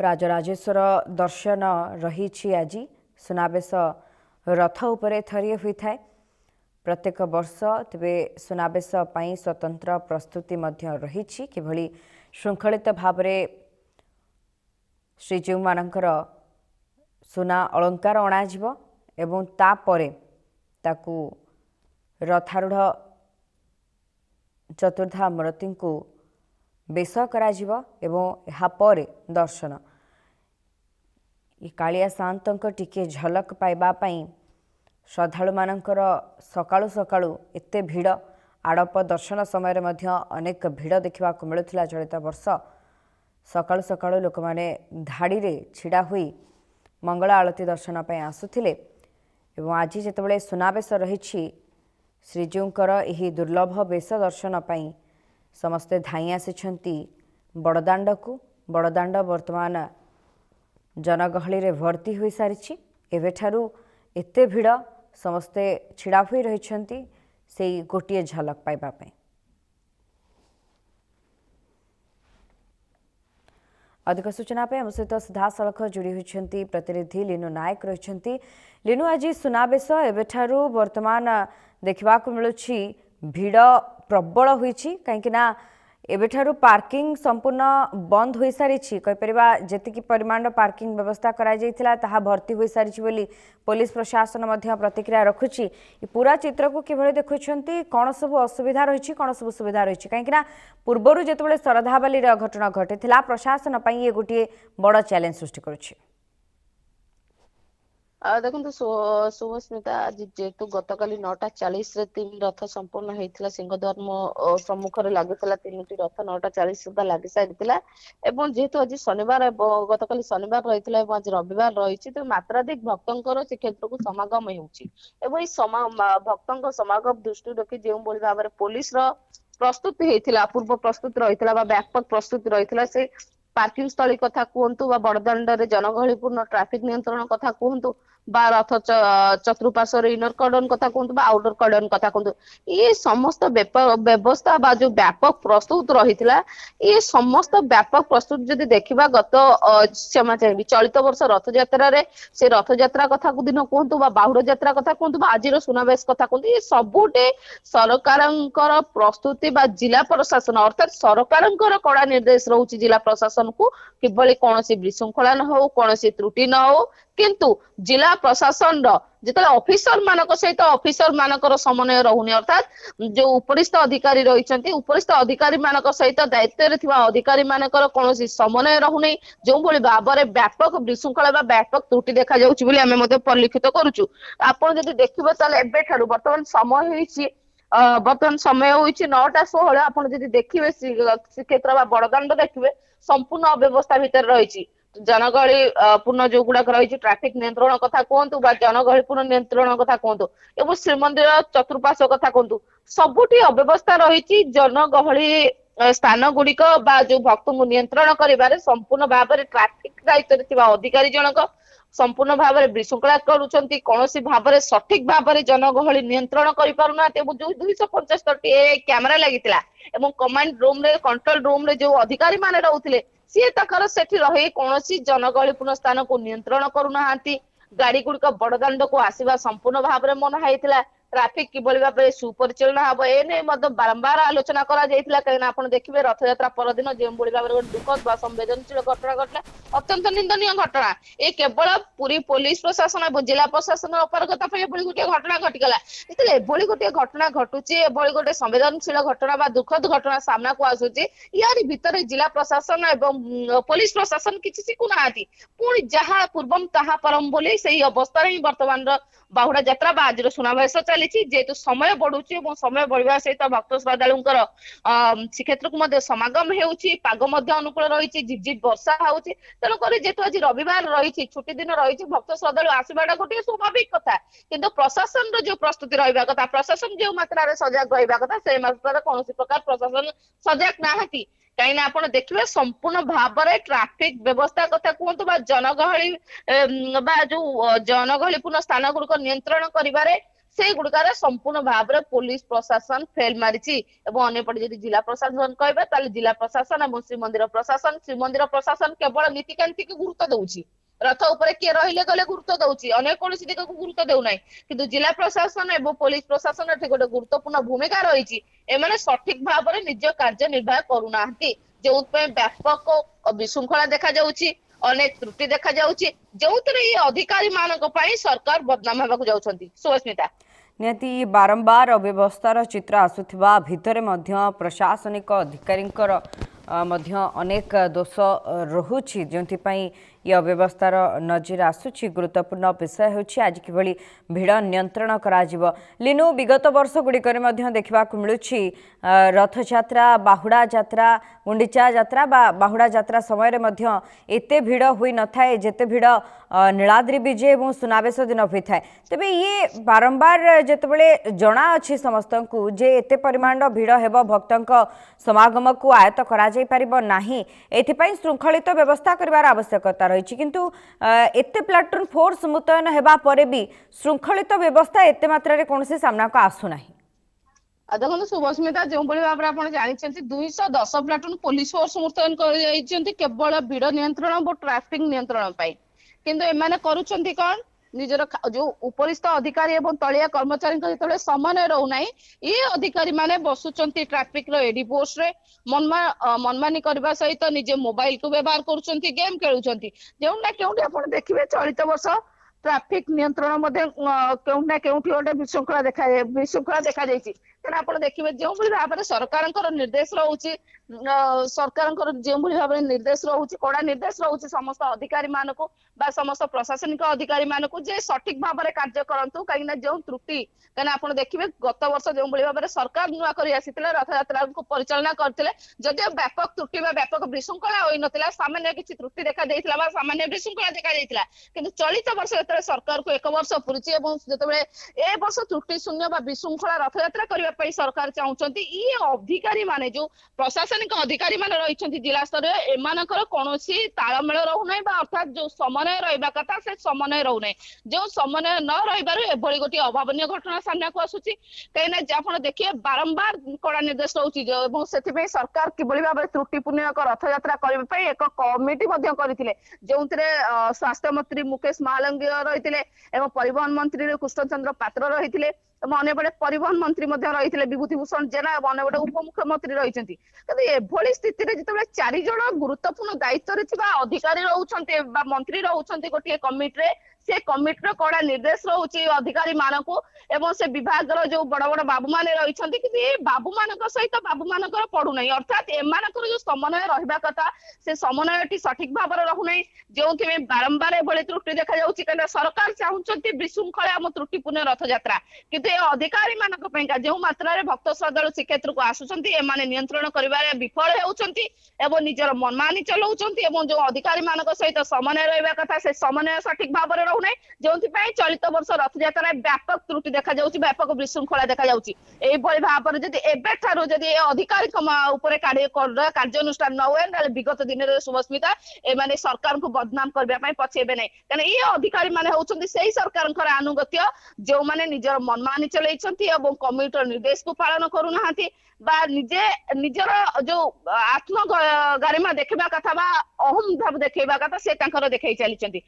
राजराजेश्वर दर्शन रही आज सुनावेश रथ उपरे थरिए होता है प्रत्येक वर्ष तेरे सुनावेश स्वतंत्र प्रस्तुति रही किभली श्रृंखलित भाव श्रीजीव मानकर सुना अलंकार अणाजिव एवं तापरे ताकू रथारूढ़ चतुर्धा मूर्ति को बेश कराजिव एवं यापर दर्शन ये कालिया सान्तंक टिके झलक पाइबा पई श्रद्धालु मानकर सकाळु सकाळु एते भिड़ आड़प दर्शन समय मध्य अनेक भिड़ देखा मिलुथिला। चलित वर्ष सकाळु सकाळु लोक माने धाड़ी रे छिड़ा हुई मंगल आलती दर्शन पई आसुथिले एवं आज जेतेबेले सुनावेश रहिछि श्रीजीवकर एही दुर्लभ बेश दर्शन पई समस्ते धाई आसी बड़दाण्ड को बड़दाण्ड वर्तमान जनगहली रे भर्ती हो सारी एवेठारू एते भिड़ समस्ते छिड़ा हुई रही से गोटे झलक पाइबा पई। अधिक सूचना पे हम सहित सीधा सड़क जोड़ी होती प्रतिनिधि लीनु नायक रही। लीनु आज सुनावेश एवेठारू वर्तमान देखा मिलूँ भिड़ प्रबल होईछि कहीं एबेठारू पार्किंग संपूर्ण बंद हो सारी जी परिमाण पार्किंग व्यवस्था करा भर्ती हो सारी बोली पुलिस प्रशासन प्रतिक्रिया रखुची। पूरा चित्र को किभली देखुछंती कौन सब असुविधा रही कौन सब सुविधा रही कहीं पूर्वर जितेबाला शरधाबाली घटना घटी प्रशासन पर ये गोटे बड़ चैलेंज सृष्टि करुछि। देखो शुभस्मिता आज जेतु गतकाली 9:40 तीन रथ संपूर्ण होता सिंहद्वार सम्मुख लगी 3टी रथ 9:40 सुधा लगी सारी एवं जेहेतु आज शनिवार गतकाली शनिवार रही आज रविवार रही तो मात्राधिक भक्तों श्रीक्षेत्र को समागम हो भक्तों समागम दृष्टि रखी जो भाव में पुलिस प्रस्तुति होता पूर्व प्रस्तुति रही व्यापक प्रस्तुति रही से पार्किंग स्थली कथा कहतु बड़दाण्ड रे जनगहलीपूर्ण ट्राफिक नियंत्रण कथा कहतु रथ चतुर्पार्श्व इनर कर्डन कथा कहतु आउटर कर्डन कथा कहतु ये समस्त व्यवस्था जो व्यापक प्रस्तुत रही ये समस्त व्यापक प्रस्तुत जदि देखा गत क्षमा चाहिए चलित वर्ष रथ यात्रा से रथ यात्रा कथा दिन कहतु बाहुड़ यात्रा कथा कहतु आज सुनावेश कथा कहतु ये सबुटे सरकार प्रस्तुति जिला प्रशासन अर्थात सरकार कड़ा निर्देश रोचे जिला प्रशासन को किभली कौन विशृंखला न हो कौन त्रुटि न हो किंतु जिला प्रशासन जिते ऑफिसर मानक सहित ऑफिसर मानकर समन्वय रहुनी अर्थात जो उपरिस्थ अधिकारी रही उपरिस्थ अधिकारी मानक सहित दायित्व अधिकारी मानकर कौन समन्वय रहुनी जो भाव में व्यापक विशृंखला व्यापक त्रुटि देखा जाऊँगी परिलक्षित करुचु। आपड़ जब देखिए एबेठारू बर्तमान समय होइछि बर्तमान समय होइछि 9:16 आपड़ जब देखिए श्रीक्षेत्र बड़दाण्ड देखिए संपूर्ण अव्यवस्था भितर रही जनगहली पूर्ण जो गुड़ाक रही ट्राफिक नियंत्रण कथा कहतु जनगहली पूर्ण नियंत्रण कथा कहतु एवं श्रीमंदिर चतुर्पार्श्व कथा कहतु सबुठी अव्यवस्था रही जनगहली स्थान गुड़िक जो भक्त को नियंत्रण कर संपूर्ण भाव में ट्राफिक दायित्व अधिकारी जनक संपूर्ण भाव में विशृंखला करुछंती कौन भाव में सठिक भाव में जनगहली नियंत्रण करिपारुना जो 275 कैमेरा लगितिला एवं कमांड रूम रे कंट्रोल रूम रे जो अधिकारी माने रहउथिले सी तकर सेठी रही कौन जनगहलीपूर्ण स्थान को नियंत्रण करूना गाड़ी गुड़िक बड़दाण्ड को आसवा संपूर्ण भाव में मना होता ट्राफिक किभली भाव में सुपरिचालना हम एने बारंबार आलोचना कहीं देखिए रथ यात्रा परदिन जो भाव में दुखद संवेदनशील घटना घटला अत्यंत निंदनीय घटना ये केवल पूरी पुलिस प्रशासन और जिला प्रशासन अपरगता गोटे घटना घटीगला जो गोटे घटना घटुची गोटे संवेदनशील घटना दुखद घटना सामना को आसूची यार भितर जिला प्रशासन और पुलिस प्रशासन किसी शिखुना पुणी जहाँ पूर्वम ताहा परम बोली से अवस्था ही वर्तमान बाहुड़ा यात्रा आज सुनावेश चली जेहेतु समय बढ़ुची समय बढ़िया सहित भक्त श्रद्धालु श्रीक्षेत्र को समागम होग अनुकूल रही झिपझिप वर्षा होती तेणुक जेहेतु आज रविवार रही छुट्टी दिन रही भक्त श्रद्धालु आसवाटा गोटे स्वाभाविक कथा किंतु प्रशासन जो प्रस्तुति रहा कथा प्रशासन जो मात्रा सजग रहा कथा से मात्रा कौन प्रकार प्रशासन सजग नहांती कहीं आप देखिए संपूर्ण भाव में ट्राफिक व्यवस्था कथा कहतु जनगहली जो जनगहलीपूर्ण स्थान गुड़िक नियंत्रण कर से गुड़िकार संपूर्ण भाव में पुलिस प्रशासन फेल मारी। अंपटे जब जिला प्रशासन कहे जिला प्रशासन और श्रीमंदिर प्रशासन केवल नीतिकांति को गुरुत्व दौर रथ उपर किए रहिले गले गुरुत्व दौर अनेक कौन दिग को गुरुत्व देना कि जिला प्रशासन और पुलिस प्रशासन एठी गोटे गुरुत्वपूर्ण भूमिका रही एमाने सठिक भाव में निज कार्य निर्वाह करूना जो व्यापक विशृंखला देखा जाउची अनेक त्रुटि देखा जाउची जो ये अधिकारी मानक पई सरकार बदनाम होगा जाउछंती। सुस्मिता नियति बारंबार अव्यवस्थार चित्र आसुथिबा भितरे मध्य प्रशासनिक अधिकारींकर मध्य अनेक दोष रहुछि जोंथिपाई ये अव्यवस्थार नजर आसुछि। गुरुत्वपूर्ण विषय होछि आज किभଳି भिड़ नियंत्रण कराजिवो। लिनु विगत वर्ष गुड़िकर मध्य देखा मिलुछि रथयात्रा बाहुड़ा यात्रा गुंडीचा यात्रा बाहुड़ा यात्रा समय मध्य एते भिड़ हुई न थाए जेते भिड़ नीलाद्रि विजय और सुनावेश दिन होता है। तेबे ये बारंबार जेतेबेले जना अछि समस्त को जे एते परिमाण भिड़ हेबो भक्तंक समागम को आयत्त करा जाई परिबो नाही एथिपाई श्रृंखलित व्यवस्था करिवार आवश्यकता रही किंतु एते प्लाटून फोर्स मुतयन हेबा परे भी श्रृंखलित व्यवस्था एते मात्रा रे कोनोसी सामना को आसु नाही। देखो शुभस्मिता जो भाव में आप जानते 210 प्लाटून पुलिस फोर्स मुतयन कर केवल भिड़ नियंत्रण और ट्राफिक नियंत्रण किंतु एमाने करूछंती कौन निजर जो उपरिस्थ अधिकारी एवं तलिया कर्मचारी जो समन्वय रोना ये अधिकारी माने बसुचंती ट्राफिक रो एडी पोस्ट रे मनमानी करबा सहित निजे मोबाइल को व्यवहार करूछंती गेम खेलुछंती जेउना केउंटी आपण देखिबे चलित वर्ष ट्राफिक नियंत्रण केउना केउंटी गोटे विशृंखला देखा जायछि तेना आपण देखिबे जो भाव में सरकार निर्देश रोचे सरकार जो भाव में निर्देश रोचे कड़ा निर्देश रोचे समस्त अधिकारी मानक बा समस्त प्रशासनिक अधिकारी मानक जे सठिक भाव में कार्य करंतु कहीं जो त्रुटि कहीं आप देखिए गत वर्ष जो भाव में सरकार नुआ कर रथ यात्रा को परिचालना करते जदिव व्यापक त्रुटि व्यापक विशृंखला होई नथिला सामान्य किसी त्रुटि देखा देइथिला बा सामान्य विशृंखला देखा देइथिला किंतु चलित वर्ष जेतबे सरकार को एक वर्ष पुरिछि एवं जेतबे ए वर्ष त्रुटि शून्य बा विशृंखला रथ यात्रा करबा पई सरकार चाहउछंती ये अधिकारी माने जो प्रशासनिक अधिकारी माने रहिछंती जिला स्तर एमानकर कोनोसी ताळमेळ रहु नै बा अर्थात जो समन्वय रहबा कथा से समन्वय रहु नै जो समन्वय न रहिबार एभଳି गोटी अभावनीय घटना सामना को आसुची कहिना आपण देखिए बारंबार कड़ा निर्देश रहउची एवं सेति पे सरकार किबळी भाबे त्रुटिपूर्ण एक रथ यात्रा करबा पई एक कमिटी मध्ये करिथिले जोंतरे स्वास्थ्य मंत्री मुकेश महालंगी रहिथिले एवं परिवहन मंत्री कृष्णचंद्र पात्र रहिथिले अंपटे परिवहन मंत्री रही विभूतिभूषण जेना अंपटे उपमुख्यमंत्री रही एभली स्थित जो 4 जन गुरुत्वपूर्ण दायित्व अधिकारी रोचे मंत्री रोचे गोटे कमिटी से कमिटी कड़ा निर्देश रोचे अधिकारी मानक एवं से विभाग जो बड़ बड़ बाबू मैंने रही बाबू मान सहित बाबू मान पड़ूना अर्थात एमानकर जो समन्वय रहा कथा से समन्वय सठिक भाव में रहूना जो बारंबार एभली त्रुटि देखा जाऊँगी सरकार चाहते विशृंखला त्रुटिपूर्ण रथ यात्रा किंतु अधिकारी मानक जो मात्रा भक्त श्रद्धालु श्रीक्षेत्र को आसुंच नियंत्रण कर विफल होती निजर मनमानी चलाउछंती जो अधिकारी मानक सहित समन्वय रहा कथा से समन्वय सठिक भाव में रहूना जो चलित वर्ष रथ यात्रा व्यापक त्रुटि देखा जाउछि व्यापक विशृंखला देखा जाउछि एभली भाव में जदि एबेठारु जदि अधिकारी उपरे कार्यानुष्ठान न हुए ना विगत दिन में शुभस्मिता एमाने सरकार को बदनाम करबा पछेबे नै कारण ये अधिकारी माने होउछंती सेही सरकार आनुगत्य जो माने निजर मनमानी चलैछंती एवं कमिटीर निर्देश को पालन करूनाहांती बा निजे निजर जो आत्म गरिमा देखा कथा बा अहम भाव देखा कथा से देखई चली।